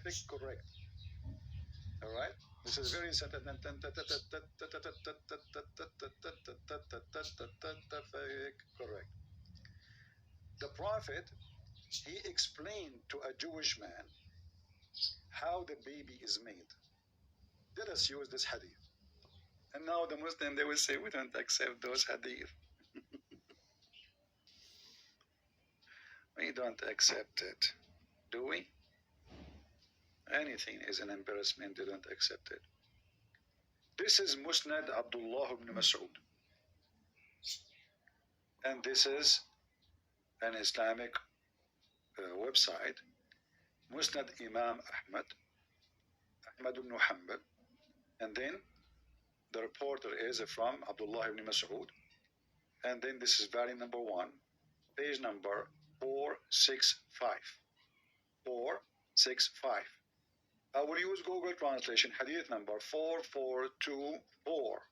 scientific, correct. All right? This is very scientific, correct. The Prophet, he explained to a Jewish man how the baby is made. Let us use this hadith. And now the Muslim, they will say, we don't accept those hadith. We don't accept it. Do we? Anything is an embarrassment, they don't accept it. This is Musnad Abdullah ibn Mas'ud. And this is an Islamic website, Musnad Imam Ahmad ibn Hanbal. And then the reporter is from Abdullah ibn Mas'ud. And then this is volume number 1, page number 465. 465. I will use Google Translation, hadith number 4424.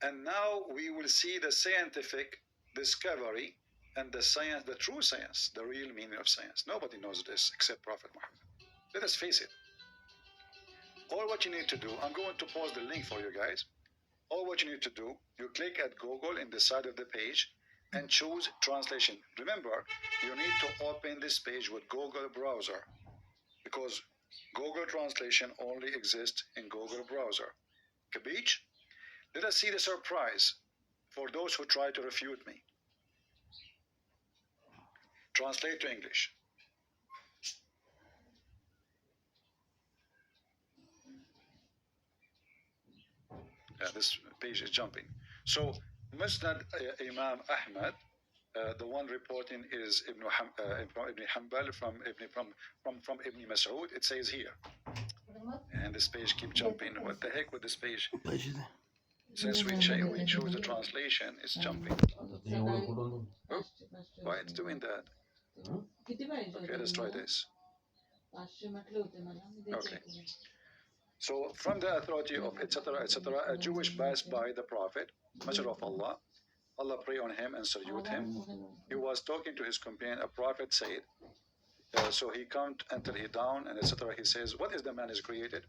And now we will see the scientific discovery and the science, the true science, the real meaning of science. Nobody knows this except Prophet Muhammad. Let us face it. All what you need to do, I'm going to post the link for you guys. All what you need to do, you click at Google in the side of the page and choose translation. Remember, you need to open this page with Google browser because Google translation only exists in Google browser. Capiche? Let us see the surprise for those who try to refute me. Translate to English. This page is jumping. So, Musnad Imam Ahmad, the one reporting is Ibn Hanbal from Ibn Mas'ud. It says here. And this page keeps jumping. What the heck with this page? Since we choose the translation, it's jumping. Oh, why it's doing that? Okay, let's try this. Okay. So from the authority of etc., a Jewish passed by the Prophet, Messenger of Allah, Allah pray on him and salute him. He was talking to his companion. A prophet said, so he can't enter he down and etc. He says, what is the man is created?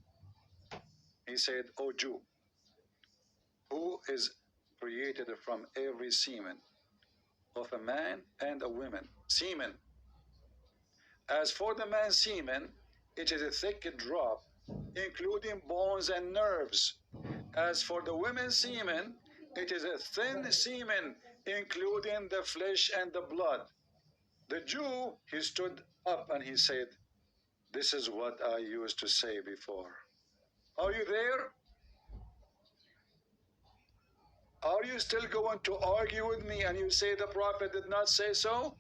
He said, O Jew, who is created from every semen of a man and a woman. Semen. As for the man's semen, it is a thick drop, including bones and nerves. As for the women's semen, it is a thin semen, including the flesh and the blood. The Jew, he stood up and he said, this is what I used to say before. Are you there? Are you still going to argue with me and you say the Prophet did not say so?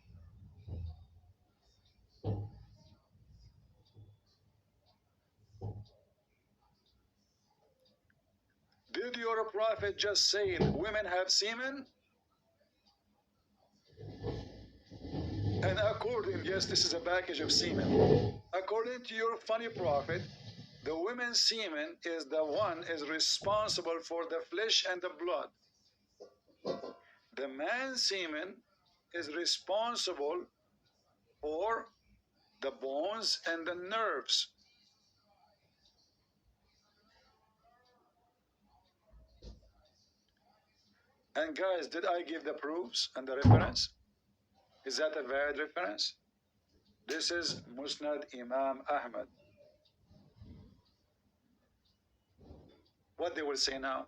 Did your Prophet just say women have semen? And according, yes, this is a package of semen. According to your funny Prophet, the women's semen is the one is responsible for the flesh and the blood. The man's semen is responsible for the bones and the nerves. And guys, did I give the proofs and the reference? Is that a valid reference? This is Musnad Imam Ahmad. What they will say now?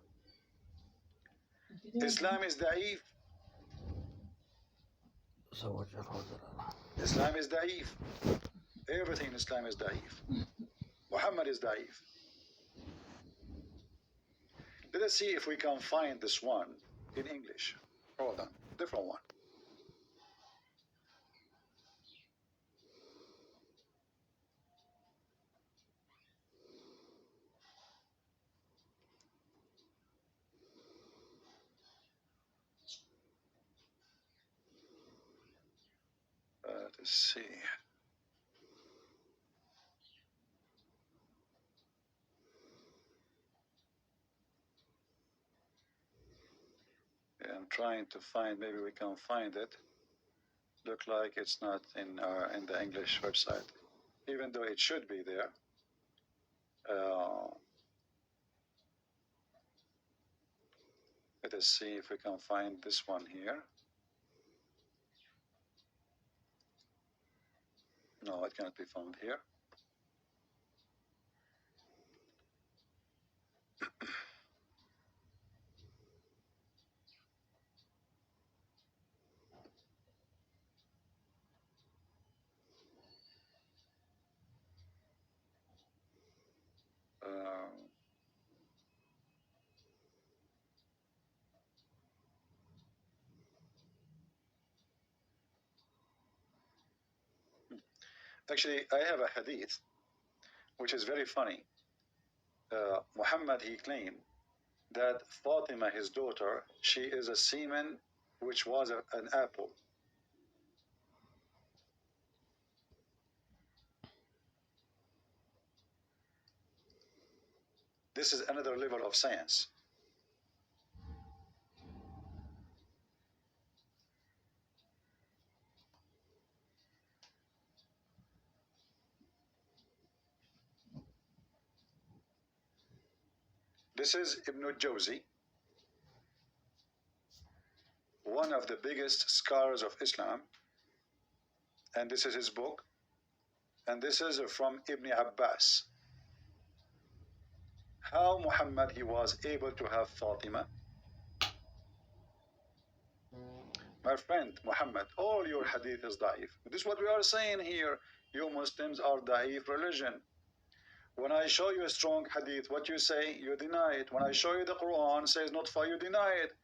Islam is da'if. Islam is da'if. Everything in Islam is da'if. Muhammad is da'if. Let us see if we can find this one in English. Hold on, different one. Let's see. Yeah, I'm trying to find. Maybe we can find it. Look like it's not in the English website. even though it should be there. Uh, Let us see if we can find this one here. No, it cannot be found here. Uh, Actually, I have a hadith which is very funny. Muhammad, he claimed that Fatima, his daughter, she is a semen which was an apple. This is another level of science. This is Ibn al-Jawzi, one of the biggest scholars of Islam, and this is his book, and this is from Ibn Abbas. How Muhammad he was able to have Fatima. My friend Muhammad, all your hadith is da'if. This is what we are saying here. You Muslims are da'if religion. When I show you a strong hadith, what you say, you deny it. When I show you the Quran, says not for you deny it.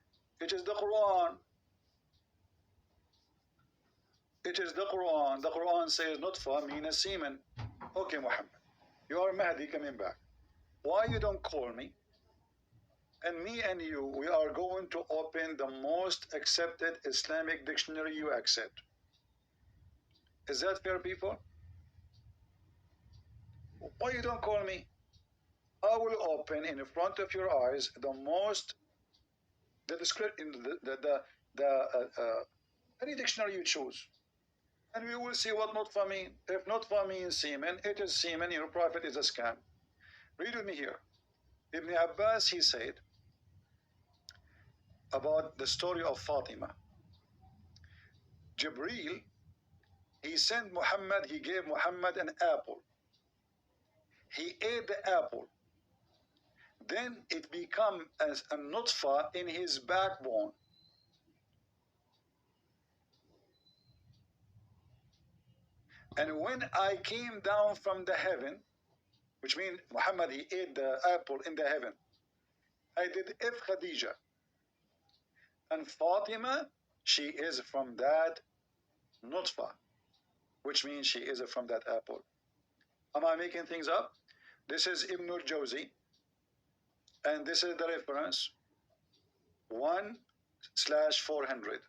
It is the Quran. It is the Quran. The Quran says not for mean a semen. Okay, Muhammad, you are Mahdi coming back. Why you don't call me? And me and you, we are going to open the most accepted Islamic dictionary you accept. Is that fair, people? Why you don't call me? I will open in front of your eyes the most, the description, any dictionary you choose. And we will see what nutfa mean. If nutfa means semen, it is semen, your prophet is a scam. Read with me here. Ibn Abbas, he said about the story of Fatima. Jibril, he sent Muhammad, he gave Muhammad an apple. He ate the apple. Then it became as a nutfa in his backbone. And when I came down from the heaven, which means Muhammad, he ate the apple in the heaven, I did if Khadija. And Fatima, she is from that nutfa, which means she is from that apple. Am I making things up? This is Ibn al-Jawzi, and this is the reference 1/400.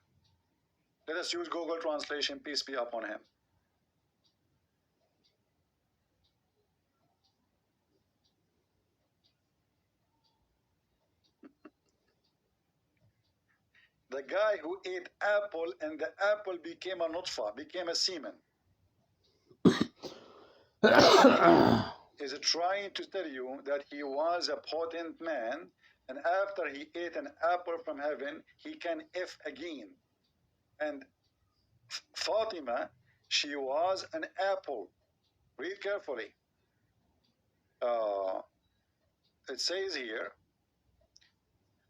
Let us use Google Translation, peace be upon him. The guy who ate apple and the apple became a nutfa, became a semen, is trying to tell you that he was a potent man, and after he ate an apple from heaven, he can F again. And Fatima, she was an apple. Read carefully. It says here,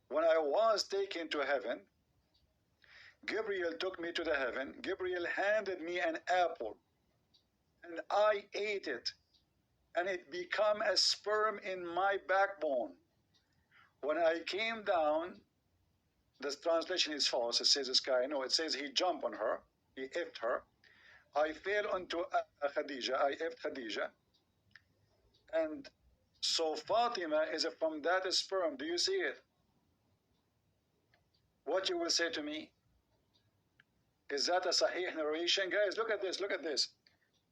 when I was taken to heaven, Gabriel took me to the heaven. Gabriel handed me an apple, and I ate it, and it became a sperm in my backbone. When I came down, the translation is false. It says sky. No, it says he jumped on her. He effed her. I fell onto Khadija. I effed Khadija. And so Fatima is from that sperm. Do you see it? What you will say to me? Is that a sahih narration? Guys, look at this. Look at this.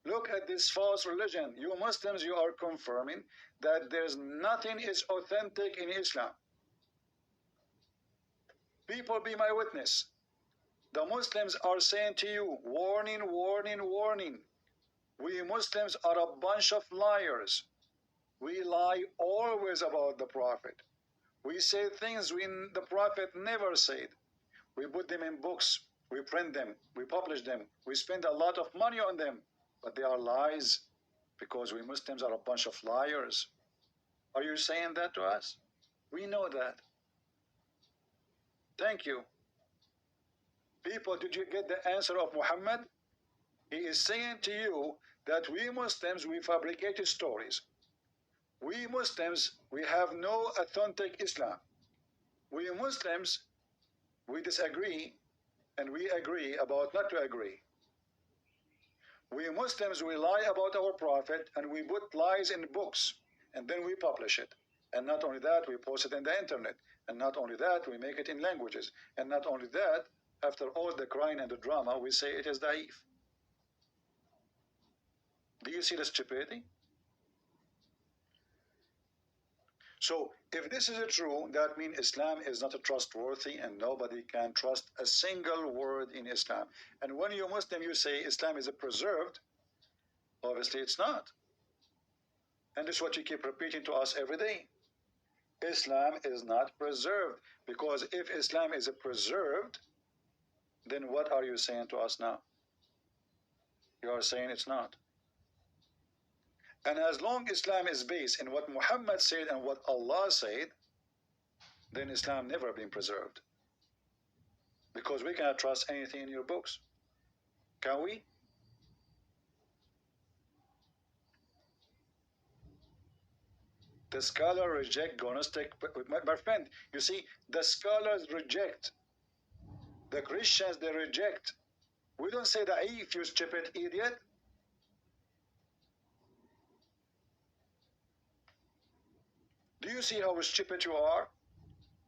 Look at this false religion. You Muslims, you are confirming that there's nothing is authentic in Islam. People, be my witness. The Muslims are saying to you, warning, warning, warning. We Muslims are a bunch of liars. We lie always about the Prophet. We say things the Prophet never said. We put them in books. We print them. We publish them. We spend a lot of money on them. But they are lies because we Muslims are a bunch of liars. Are you saying that to us? We know that. Thank you. People, did you get the answer of Muhammad? He is saying to you that we Muslims, we fabricated stories. We Muslims, we have no authentic Islam. We Muslims, we disagree and we agree about not to agree. We Muslims, we lie about our Prophet and we put lies in books and then we publish it. And not only that, we post it in the internet. And not only that, we make it in languages. And not only that, after all the crying and the drama, we say it is da'if. Do you see the stupidity? So if this is true, that means Islam is not trustworthy and nobody can trust a single word in Islam. And when you're Muslim, you say Islam is preserved. Obviously, it's not. And this is what you keep repeating to us every day. Islam is not preserved. Because if Islam is preserved, then what are you saying to us now? You are saying it's not. And as long as Islam is based in what Muhammad said and what Allah said, then Islam never been preserved. Because we cannot trust anything in your books. Can we? The scholar reject gnostic. My friend, you see, the scholars reject. The Christians, they reject. We don't say da'if, you stupid idiot. Do you see how stupid you are?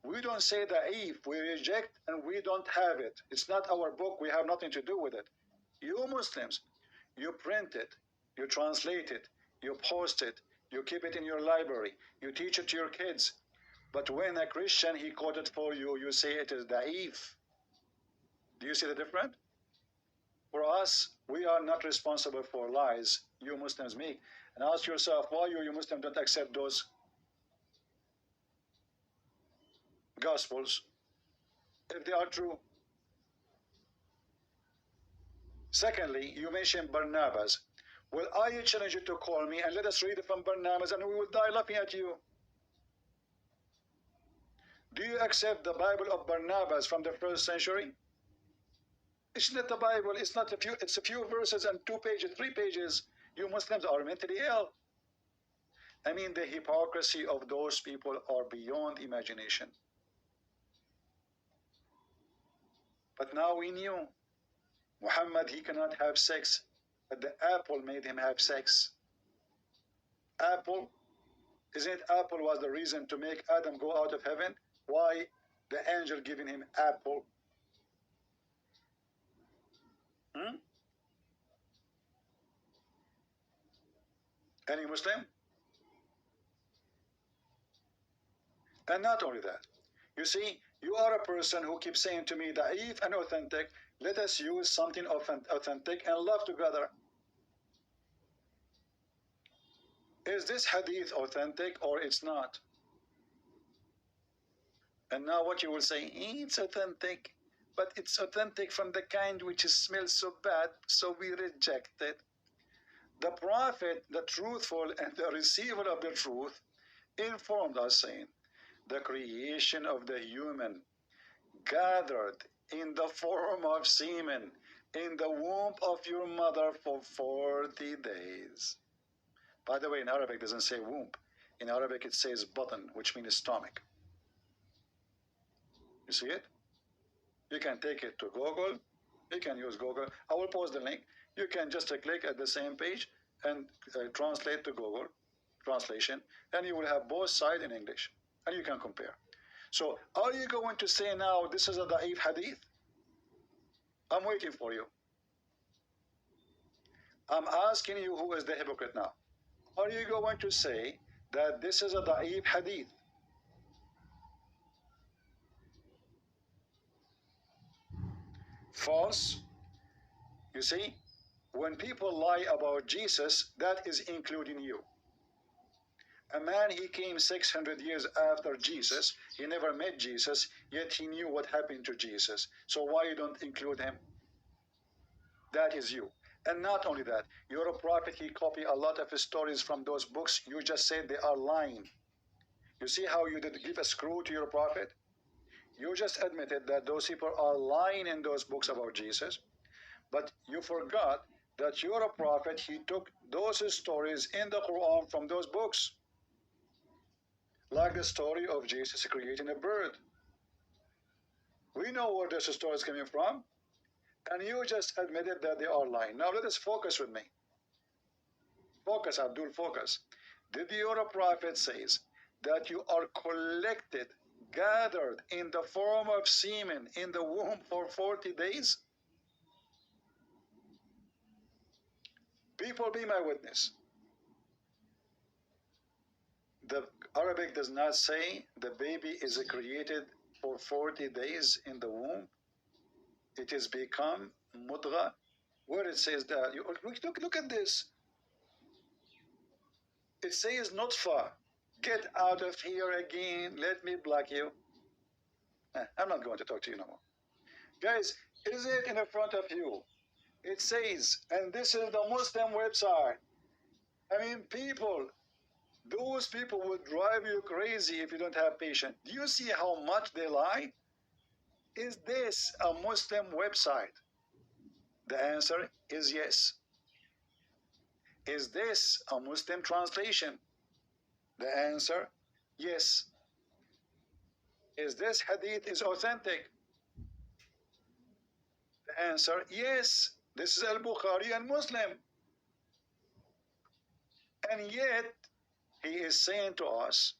We don't say da'if, we reject and we don't have it. It's not our book, we have nothing to do with it. You Muslims, you print it, you translate it, you post it, you keep it in your library, you teach it to your kids. But when a Christian, he quoted for you, you say it is da'if. Do you see the difference? For us, we are not responsible for lies you Muslims make. And ask yourself, why you Muslims don't accept those Gospels if they are true? Secondly, you mentioned Barnabas. Well, I challenge you to call me and let us read it from Barnabas and we will die laughing at you. Do you accept the Bible of Barnabas from the 1st century? It's not the Bible, it's not a few, it's a few verses and 2 pages, 3 pages. You Muslims are mentally ill. I mean, the hypocrisy of those people are beyond imagination. But now we knew Muhammad, he cannot have sex, but the apple made him have sex. Apple, isn't it apple was the reason to make Adam go out of heaven? Why the angel giving him apple? Any Muslim? And not only that, you see, you are a person who keeps saying to me, da'if and authentic, let us use something authentic and love together. Is this hadith authentic or it's not? And now what you will say, it's authentic, but it's authentic from the kind which smells so bad, so we reject it. The Prophet, the truthful and the receiver of the truth, informed us saying, the creation of the human gathered in the form of semen in the womb of your mother for 40 days. By the way, in Arabic it doesn't say womb. In Arabic it says button, which means stomach. You see it? You can take it to Google. You can use Google. I will post the link. You can just click at the same page and translate to Google translation, and you will have both sides in English, and you can compare. So are you going to say now this is a da'if hadith? I'm waiting for you. I'm asking you, who is the hypocrite now? Are you going to say that this is a da'if hadith? False. You see, When people lie about Jesus, that is including you. A man, he came 600 years after Jesus. He never met Jesus, yet he knew what happened to Jesus. So why you don't include him? That is you. And not only that, you're a prophet. He copied a lot of stories from those books. You just said they are lying. You see how you did give a screw to your prophet? You just admitted that those people are lying in those books about Jesus, but you forgot that you're a prophet. He took those stories in the Quran from those books, like the story of Jesus creating a bird. We know where this story is coming from, and you just admitted that they are lying. Now let us focus with me. Focus, Abdul, focus. Did your prophet says that you are collected, gathered in the form of semen in the womb for 40 days? People, be my witness. The Arabic does not say the baby is created for 40 days in the womb. It is become mudgha. Where it says that, look at this. It says nutfa. Get out of here again. Let me block you. I'm not going to talk to you no more. Guys, is it in the front of you? It says, and this is the Muslim website. I mean, people, those people would drive you crazy if you don't have patience. Do you see how much they lie? Is this a Muslim website? The answer is yes. Is this a Muslim translation? The answer, yes. Is this hadith is authentic? The answer, yes. This is Al-Bukhari and Muslim. And yet, he is saying to us,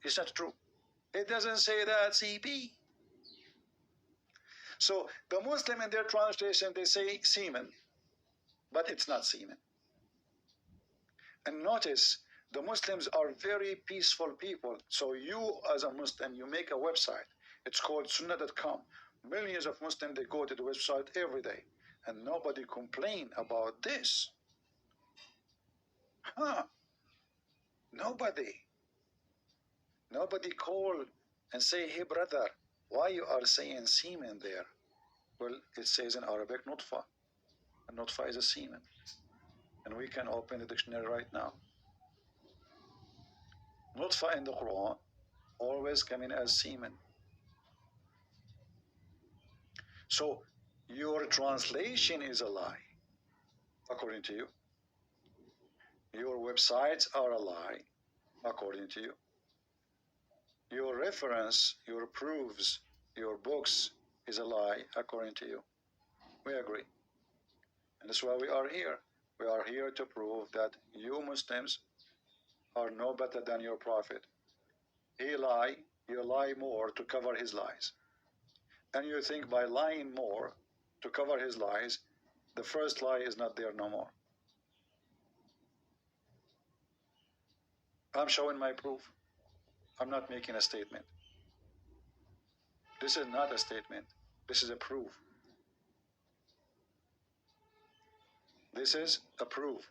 it's not true. It doesn't say that, CP. So the Muslim in their translation, they say semen, but it's not semen. And notice, the Muslims are very peaceful people. So you, as a Muslim, you make a website. It's called sunnah.com. Millions of Muslims, they go to the website every day. And nobody complain about this. Huh? Nobody. Nobody call and say, hey brother, why you are saying semen there? Well, it says in Arabic, nutfa. And nutfa is a semen. And we can open the dictionary right now. Nutfa in the Quran always coming as semen. So your translation is a lie, according to you. Your websites are a lie, according to you. Your reference, your proofs, your books is a lie, according to you. We agree. And that's why we are here. We are here to prove that you Muslims are no better than your prophet. He lie, you lie more to cover his lies. And you think by lying more to cover his lies, the first lie is not there no more. I'm showing my proof. I'm not making a statement. This is not a statement. This is a proof. This is a proof.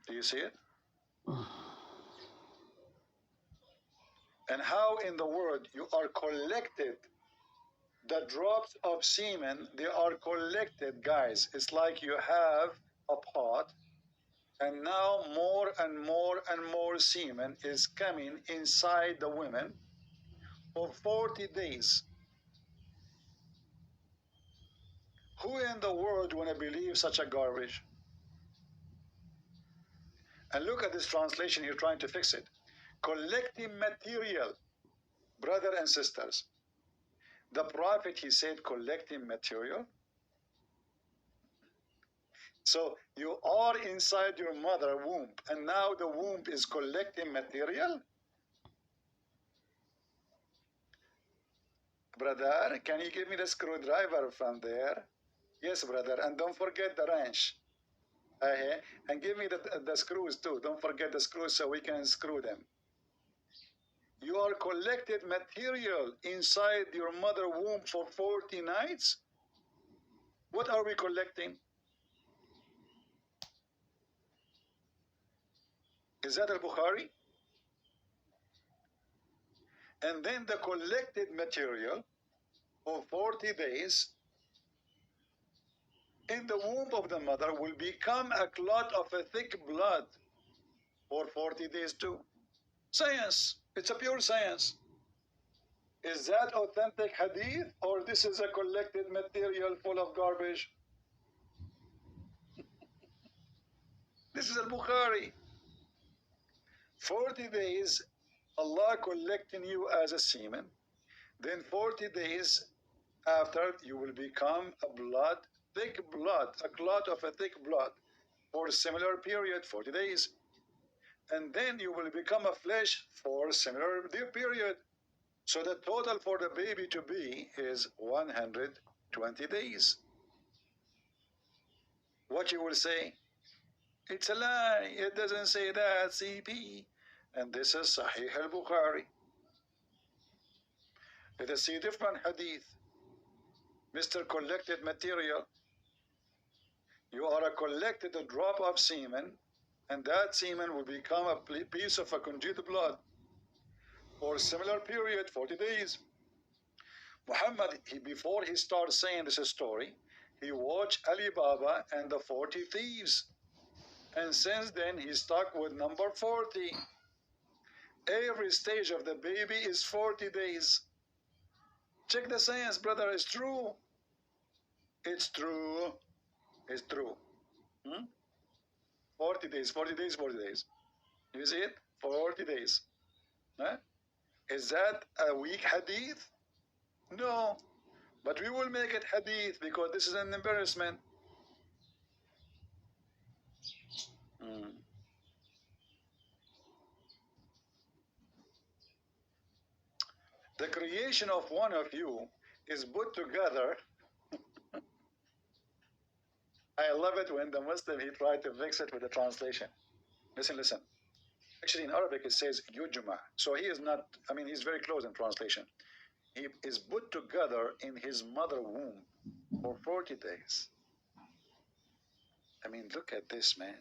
Do you see it? And how in the world you are collected, the drops of semen, they are collected, guys. It's like you have a pot, and now more and more and more semen is coming inside the women for 40 days. Who in the world want to believe such a garbage? And look at this translation, you're trying to fix it. Collecting material, brother and sisters. The prophet, he said, collecting material. So you are inside your mother womb, and now the womb is collecting material? Brother, can you give me the screwdriver from there? Yes, brother, and don't forget the wrench. And give me the screws too. Don't forget the screws so we can screw them. You are collected material inside your mother womb for 40 nights. What are we collecting? Is that al-Bukhari? And then the collected material for 40 days in the womb of the mother will become a clot of a thick blood for 40 days too. Science. It's a pure science. Is that authentic hadith or this is a collected material full of garbage? This is al-Bukhari. 40 days, Allah collecting you as a semen. Then 40 days after, you will become a blood, thick blood, a clot of a thick blood for a similar period, 40 days. And then you will become a flesh for a similar period. So the total for the baby to be is 120 days. What you will say? It's a lie. It doesn't say that, CP. And this is Sahih al-Bukhari. Let us see different hadith. Mr. Collected material. You are a collected drop of semen, and that semen will become a piece of a congealed blood for a similar period, 40 days. Muhammad, before he starts saying this story, he watched Ali Baba and the 40 thieves. And since then, he's stuck with number 40. Every stage of the baby is 40 days. Check the science, brother. It's true. It's true. It's true. 40 days, 40 days, 40 days. You see it? 40 days. Huh? Is that a weak hadith? No. But we will make it hadith because this is an embarrassment. The creation of one of you is put together. I love it when the Muslim, he tried to mix it with the translation. Listen, listen. Actually, in Arabic, it says yujma. So he is not, I mean, he's very close in translation. He is put together in his mother womb for 40 days. I mean, look at this, man.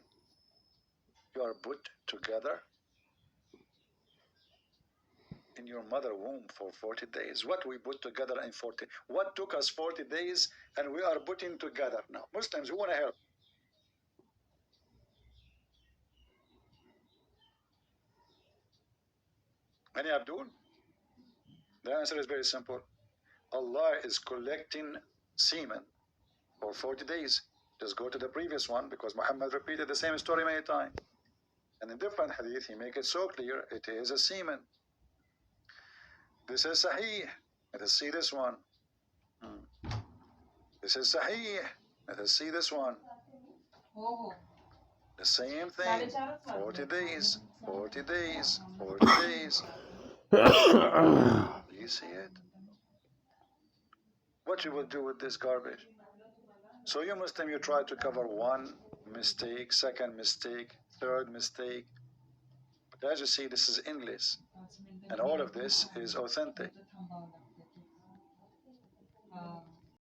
You are put together in your mother womb for 40 days. What we put together in 40? What took us 40 days and we are putting together now? Muslims, who want to help? Any Abdul? The answer is very simple. Allah is collecting semen for 40 days. Just go to the previous one because Muhammad repeated the same story many times. And in different hadith, he make it so clear it is a semen. This is Sahih. Let us see this one. This is Sahih. Let us see this one. The same thing. 40 days. 40 days. 40 days. Do you see it? What you will do with this garbage? So you Muslim, you try to cover one mistake, second mistake, third mistake. But as you see, this is English. And all of this is authentic.